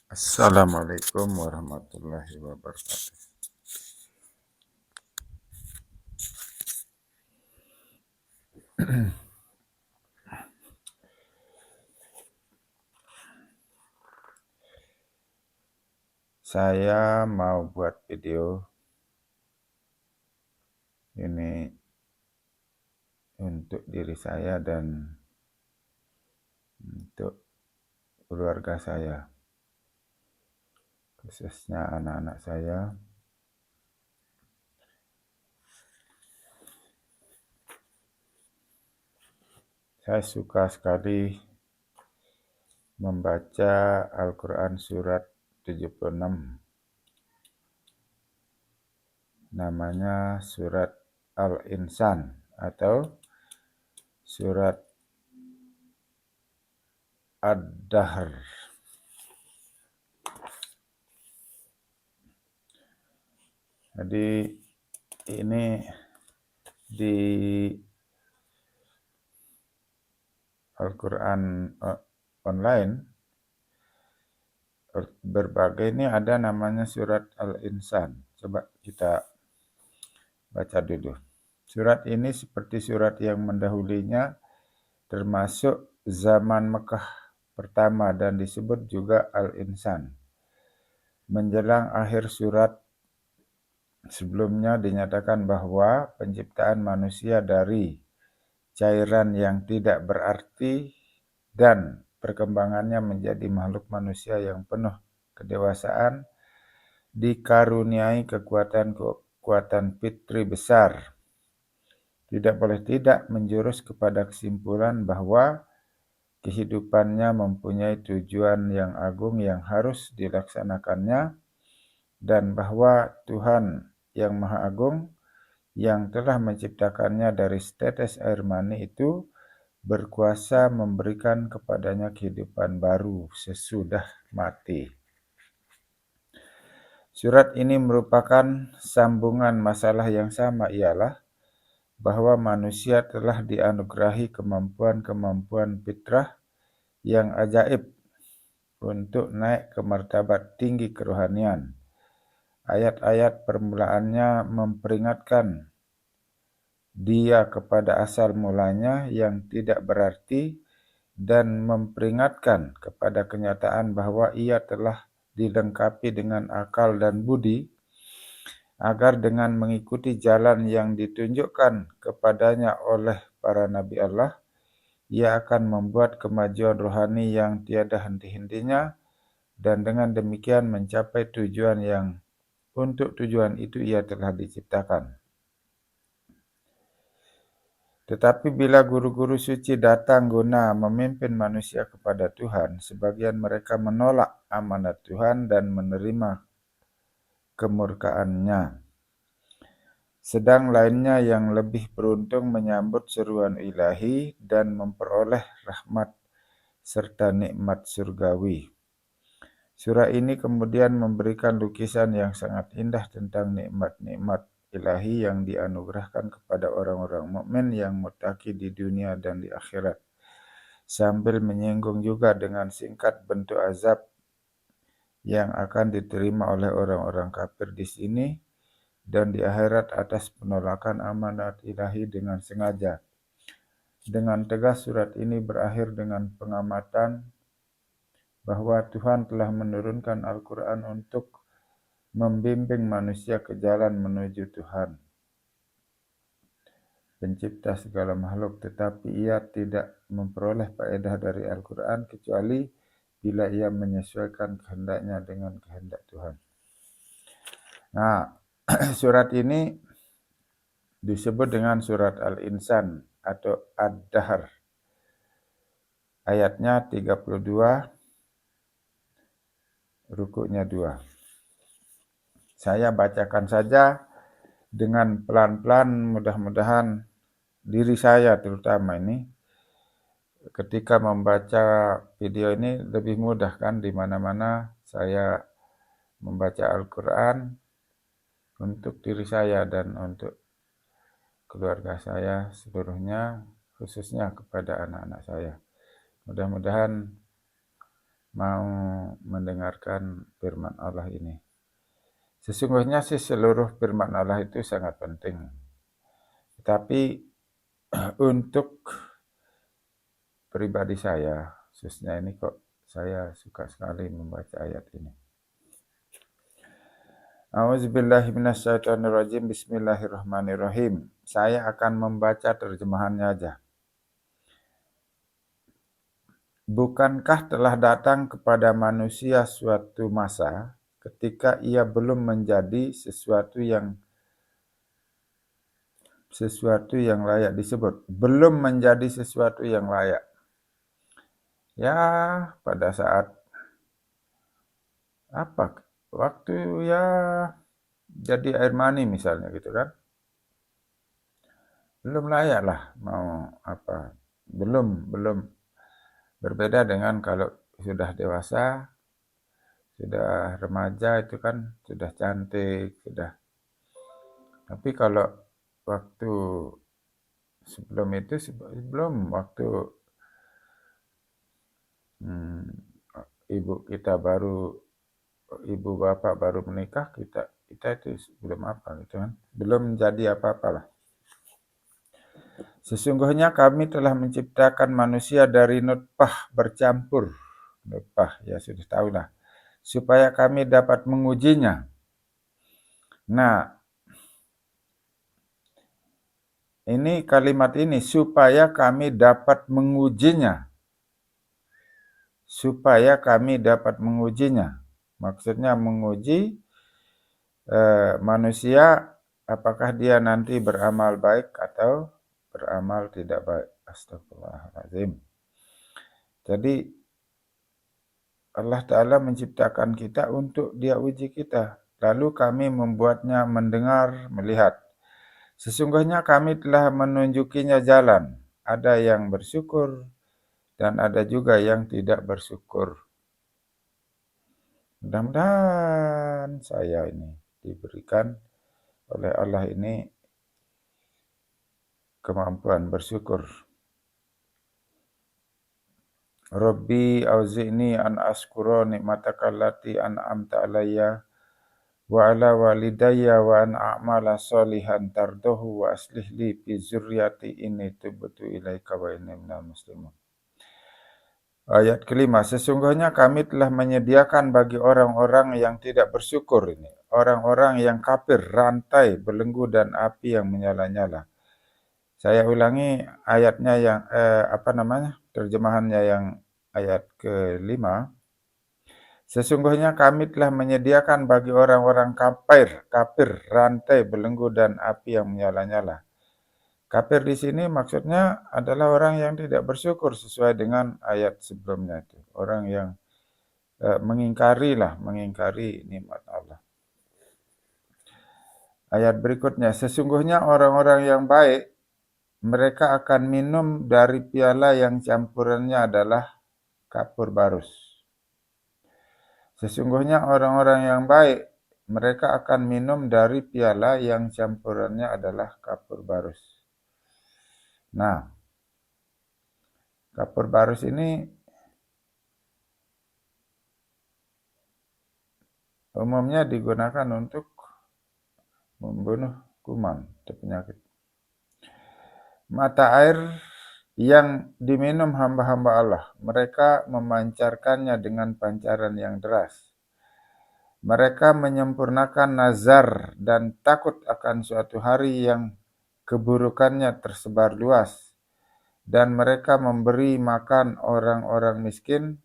Assalamualaikum warahmatullahi wabarakatuh. Saya mau buat video ini untuk diri saya dan untuk keluarga saya, khususnya anak-anak saya. Saya suka sekali membaca Al-Quran surat 76. Namanya surat Al-Insan atau surat Ad-Dahr. Jadi ini di Al-Quran online berbagai ini ada namanya surat Al-Insan. Coba kita baca dulu. Surat ini seperti surat yang mendahulinya, termasuk zaman Mekah pertama dan disebut juga Al-Insan. Menjelang akhir surat sebelumnya dinyatakan bahwa penciptaan manusia dari cairan yang tidak berarti dan perkembangannya menjadi makhluk manusia yang penuh kedewasaan, dikaruniai kekuatan fitri besar. Tidak boleh tidak menjurus kepada kesimpulan bahwa kehidupannya mempunyai tujuan yang agung yang harus dilaksanakannya, dan bahwa Tuhan yang Maha Agung yang telah menciptakannya dari setetes air mani itu berkuasa memberikan kepadanya kehidupan baru sesudah mati. Surat ini merupakan sambungan masalah yang sama, ialah bahwa manusia telah dianugerahi kemampuan-kemampuan fitrah yang ajaib untuk naik ke martabat tinggi kerohanian. Ayat-ayat permulaannya memperingatkan dia kepada asal mulanya yang tidak berarti dan memperingatkan kepada kenyataan bahwa ia telah dilengkapi dengan akal dan budi, agar dengan mengikuti jalan yang ditunjukkan kepadanya oleh para nabi Allah, ia akan membuat kemajuan rohani yang tiada henti-hentinya, dan dengan demikian mencapai tujuan yang untuk tujuan itu ia telah diciptakan. Tetapi bila guru-guru suci datang guna memimpin manusia kepada Tuhan, sebagian mereka menolak amanat Tuhan dan menerima kemurkaannya. Sedang lainnya yang lebih beruntung menyambut seruan ilahi dan memperoleh rahmat serta nikmat surgawi. Surah ini kemudian memberikan lukisan yang sangat indah tentang nikmat-nikmat ilahi yang dianugerahkan kepada orang-orang mukmin yang muttaqi di dunia dan di akhirat, sambil menyinggung juga dengan singkat bentuk azab yang akan diterima oleh orang-orang kafir di sini dan di akhirat atas penolakan amanat ilahi dengan sengaja. Dengan tegas surat ini berakhir dengan pengamatan bahwa Tuhan telah menurunkan Al-Quran untuk membimbing manusia ke jalan menuju Tuhan, pencipta segala makhluk, tetapi ia tidak memperoleh faedah dari Al-Quran kecuali bila ia menyesuaikan kehendaknya dengan kehendak Tuhan. Nah, surat ini disebut dengan surat Al-Insan atau Ad-Dahr. Ayatnya 32, rukuknya 2. Saya bacakan saja dengan pelan-pelan, mudah-mudahan diri saya terutama ini ketika membaca video ini lebih mudah kan, di mana-mana saya membaca Al-Quran untuk diri saya dan untuk keluarga saya seluruhnya, khususnya kepada anak-anak saya. Mudah-mudahan mau mendengarkan firman Allah ini. Sesungguhnya sih seluruh firman Allah itu sangat penting. Tapi untuk pribadi saya, khususnya ini kok saya suka sekali membaca ayat ini. A'udzubillahiminasyaitonirrajim. Bismillahirrahmanirrahim. Saya akan membaca terjemahannya aja. Bukankah telah datang kepada manusia suatu masa ketika ia belum menjadi sesuatu yang layak disebut. Belum menjadi sesuatu yang layak. Ya, pada saat waktu ya jadi air mani misalnya gitu kan. Belum layak lah mau apa. Belum. Berbeda dengan kalau sudah dewasa, sudah remaja itu kan sudah cantik, sudah. Tapi kalau waktu sebelum itu, waktu ibu bapak baru menikah, kita itu belum apa gitu kan. Belum jadi apa-apalah. Sesungguhnya kami telah menciptakan manusia dari nutfah bercampur. Nutfah, ya sudah tahulah. Supaya kami dapat mengujinya. Nah, ini kalimat ini, supaya kami dapat mengujinya. Supaya kami dapat mengujinya. Maksudnya menguji manusia apakah dia nanti beramal baik atau beramal tidak baik. Astagfirullahaladzim. Jadi Allah Ta'ala menciptakan kita untuk dia uji kita. Lalu kami membuatnya mendengar, melihat. Sesungguhnya kami telah menunjukinya jalan. Ada yang bersyukur dan ada juga yang tidak bersyukur. Mudah-mudahan saya ini diberikan oleh Allah ini kemampuan bersyukur. Rabbi auzi'ni an askura nikmataka allati an'amta alayya wa ala walidayya wa an a'mala sholihan tardahu wa aslih li fi zurriyati inni tubtu ilaika wa inni minal muslimin. Ayat kelima, sesungguhnya kami telah menyediakan bagi orang-orang yang tidak bersyukur ini, orang-orang yang kafir, rantai, belenggu dan api yang menyala-nyala. Saya ulangi ayatnya yang terjemahannya yang ayat kelima. Sesungguhnya kami telah menyediakan bagi orang-orang kafir, rantai, belenggu dan api yang menyala-nyala. Kafir di sini maksudnya adalah orang yang tidak bersyukur sesuai dengan ayat sebelumnya itu. Orang yang mengingkari nikmat Allah. Ayat berikutnya, sesungguhnya orang-orang yang baik, mereka akan minum dari piala yang campurannya adalah kapur barus. Sesungguhnya orang-orang yang baik, mereka akan minum dari piala yang campurannya adalah kapur barus. Nah, kapur barus ini umumnya digunakan untuk membunuh kuman atau penyakit. Mata air yang diminum hamba-hamba Allah, mereka memancarkannya dengan pancaran yang deras. Mereka menyempurnakan nazar dan takut akan suatu hari yang keburukannya tersebar luas. Dan mereka memberi makan orang-orang miskin,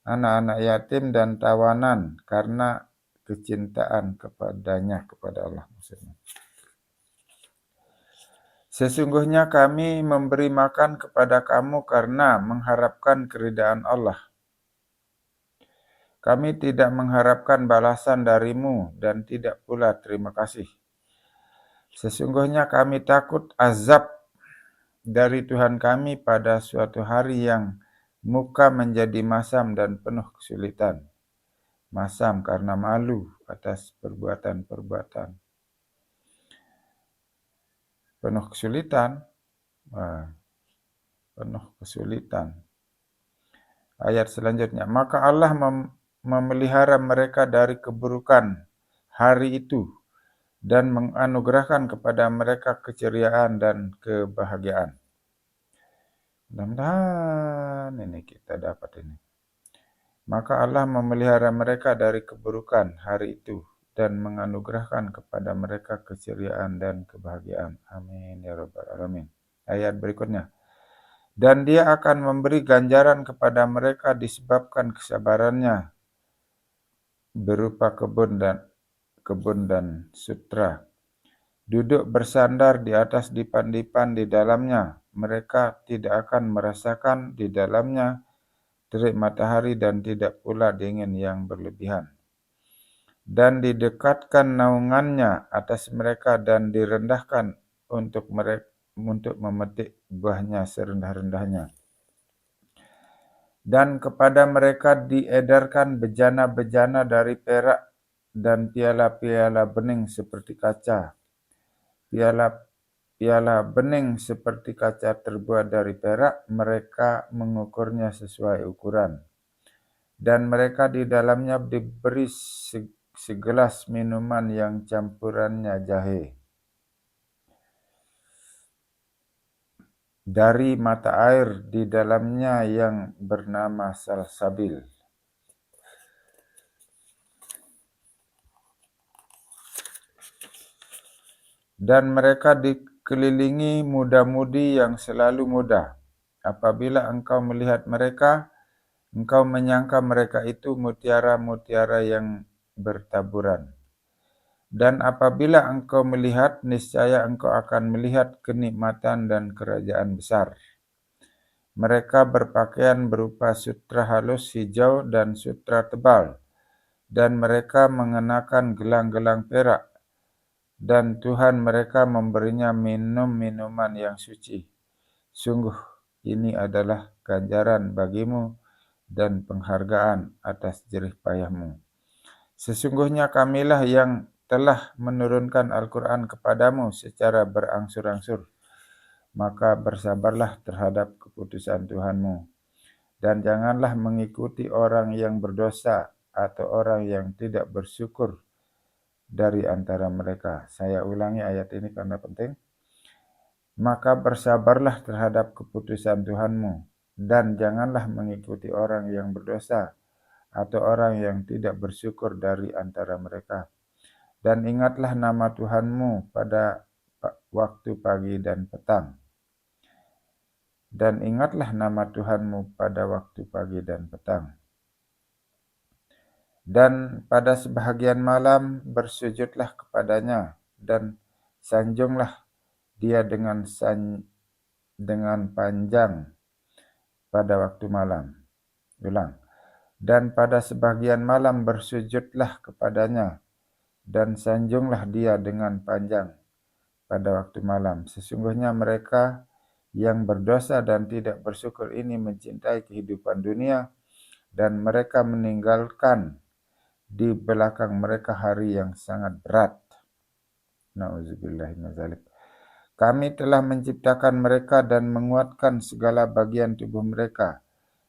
anak-anak yatim dan tawanan karena kecintaan kepada Allah. Sesungguhnya kami memberi makan kepada kamu karena mengharapkan keridaan Allah. Kami tidak mengharapkan balasan darimu dan tidak pula terima kasih. Sesungguhnya kami takut azab dari Tuhan kami pada suatu hari yang muka menjadi masam dan penuh kesulitan. Masam karena malu atas perbuatan-perbuatan. Penuh kesulitan. Ayat selanjutnya, maka Allah memelihara mereka dari keburukan hari itu dan menganugerahkan kepada mereka keceriaan dan kebahagiaan. Mudah-mudahan ini kita dapat ini. Maka Allah memelihara mereka dari keburukan hari itu dan menganugerahkan kepada mereka keceriaan dan kebahagiaan. Amin ya rabbal alamin. Ayat berikutnya. Dan dia akan memberi ganjaran kepada mereka disebabkan kesabarannya berupa kebun dan sutra. Duduk bersandar di atas dipan-dipan di dalamnya. Mereka tidak akan merasakan di dalamnya terik matahari dan tidak pula dingin yang berlebihan. Dan didekatkan naungannya atas mereka dan direndahkan untuk memetik buahnya serendah-rendahnya. Dan kepada mereka diedarkan bejana-bejana dari perak dan piala-piala bening seperti kaca. Piala bening seperti kaca terbuat dari perak, mereka mengukurnya sesuai ukuran. Dan mereka di dalamnya diberi segelas minuman yang campurannya jahe. Dari mata air di dalamnya yang bernama salsabil. Dan mereka dikelilingi muda-mudi yang selalu muda. Apabila engkau melihat mereka, engkau menyangka mereka itu mutiara-mutiara yang bertaburan. Dan apabila engkau melihat, niscaya engkau akan melihat kenikmatan dan kerajaan besar. Mereka berpakaian berupa sutra halus hijau dan sutra tebal, dan mereka mengenakan gelang-gelang perak, dan Tuhan mereka memberinya minum minuman yang suci. Sungguh ini adalah ganjaran bagimu dan penghargaan atas jerih payahmu. Sesungguhnya kamilah yang telah menurunkan Al-Quran kepadamu secara berangsur-angsur. Maka bersabarlah terhadap keputusan Tuhanmu. Dan janganlah mengikuti orang yang berdosa atau orang yang tidak bersyukur dari antara mereka. Saya ulangi ayat ini karena penting. Maka bersabarlah terhadap keputusan Tuhanmu. Dan janganlah mengikuti orang yang berdosa atau orang yang tidak bersyukur dari antara mereka. Dan ingatlah nama Tuhanmu pada waktu pagi dan petang. Dan ingatlah nama Tuhanmu pada waktu pagi dan petang. Dan pada sebahagian malam bersujudlah kepadanya dan sanjunglah dia dengan panjang pada waktu malam. Ulang. Dan pada sebahagian malam bersujudlah kepadanya dan sanjunglah dia dengan panjang pada waktu malam. Sesungguhnya mereka yang berdosa dan tidak bersyukur ini mencintai kehidupan dunia dan mereka meninggalkan di belakang mereka hari yang sangat berat. Nauzubillahi min dzalik. Kami telah menciptakan mereka dan menguatkan segala bagian tubuh mereka.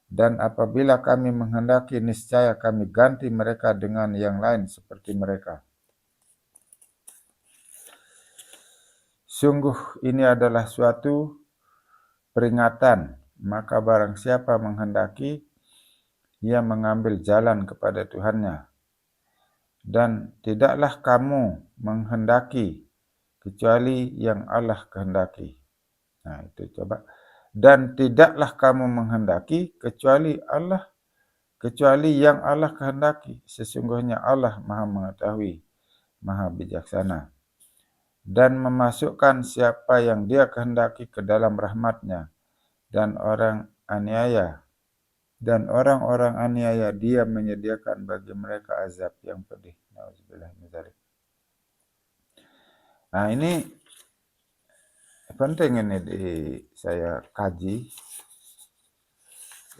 Dan apabila kami menghendaki, niscaya kami ganti mereka dengan yang lain seperti mereka. Sungguh ini adalah suatu peringatan, maka barang siapa menghendaki, ia mengambil jalan kepada Tuhannya. Dan tidaklah kamu menghendaki kecuali yang Allah kehendaki. Nah itu coba. Dan tidaklah kamu menghendaki kecuali yang Allah kehendaki. Sesungguhnya Allah Maha mengetahui, Maha bijaksana. Dan memasukkan siapa yang dia kehendaki ke dalam rahmatnya. Dan orang-orang aniaya dia menyediakan bagi mereka azab yang pedih. Nauzubillah min dzalik. Nah ini penting ini saya kaji.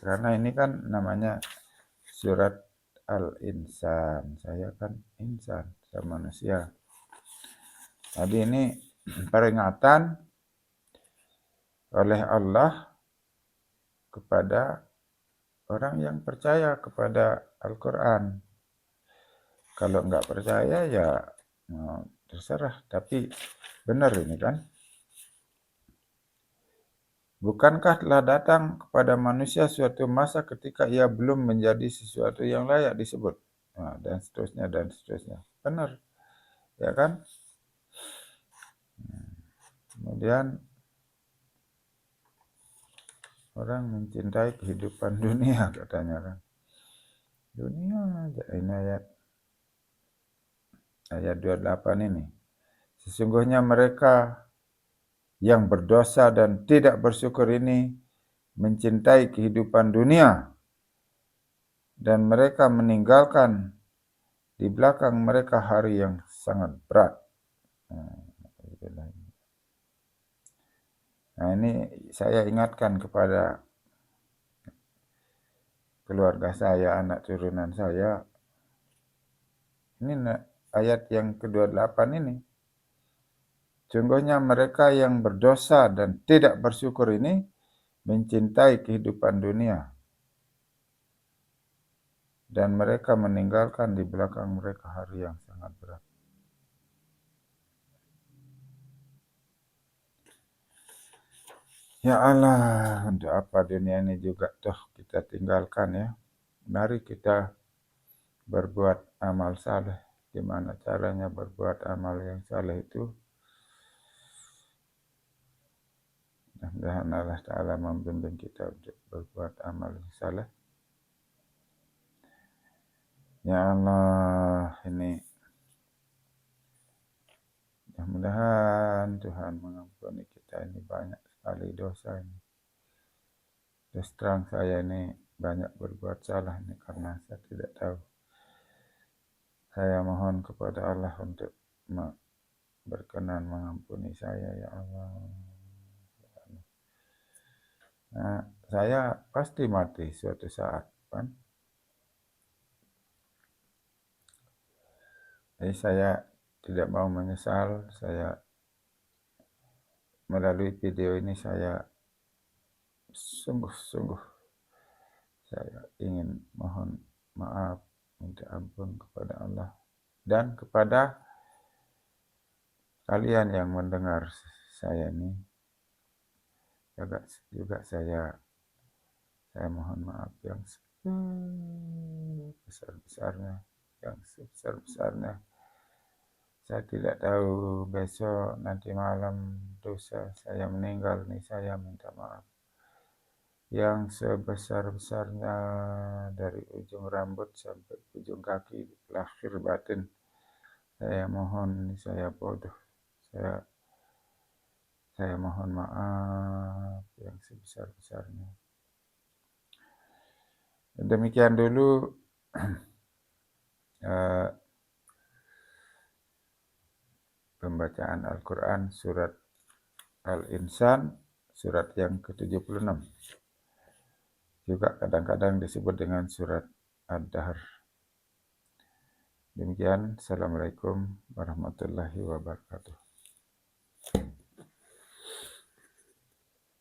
Karena ini kan namanya surat Al-Insan. Saya kan insan, saya manusia. Jadi ini peringatan oleh Allah kepada orang yang percaya kepada Al-Quran. Kalau nggak percaya ya terserah, tapi benar ini kan. Bukankah telah datang kepada manusia suatu masa ketika ia belum menjadi sesuatu yang layak disebut? Nah, dan seterusnya, dan seterusnya. Benar, ya kan? Kemudian orang mencintai kehidupan dunia katanya kan. Dunia aja, ini ayat 28 ini. Sesungguhnya mereka yang berdosa dan tidak bersyukur ini mencintai kehidupan dunia, dan mereka meninggalkan di belakang mereka hari yang sangat berat. Nah, ini saya ingatkan kepada keluarga saya, anak turunan saya. Ini ayat yang ke-28 ini. Sungguhnya mereka yang berdosa dan tidak bersyukur ini mencintai kehidupan dunia, dan mereka meninggalkan di belakang mereka hari yang sangat berat. Ya Allah, untuk apa dunia ini juga toh kita tinggalkan ya. Mari kita berbuat amal saleh. Gimana caranya berbuat amal yang saleh itu? Mudah-mudahan Allah Ta'ala membimbing kita untuk berbuat amal yang saleh. Ya Allah, ini mudah-mudahan Tuhan mengampuni kita, ini banyak sekali dosa ini. Terus terang saya ini banyak berbuat salah ini karena saya tidak tahu. Saya mohon kepada Allah untuk berkenan mengampuni saya, ya Allah. Nah, saya pasti mati suatu saat, kan? Jadi saya tidak mau menyesal. Saya melalui video ini saya sungguh-sungguh saya ingin mohon maaf, minta ampun kepada Allah dan kepada kalian yang mendengar saya ini. Juga saya mohon maaf yang sebesar-besarnya, yang sebesar-besarnya. Saya tidak tahu besok nanti malam dosa saya meninggal nih, saya minta maaf yang sebesar-besarnya, dari ujung rambut sampai ujung kaki, lahir batin. Saya mohon, saya bodoh, saya mohon maaf yang sebesar-besarnya. Demikian dulu pembacaan Al-Quran surat Al-Insan, surat yang ke-76. Juga kadang-kadang disebut dengan surat Ad-Dahr. Demikian, Assalamualaikum warahmatullahi wabarakatuh.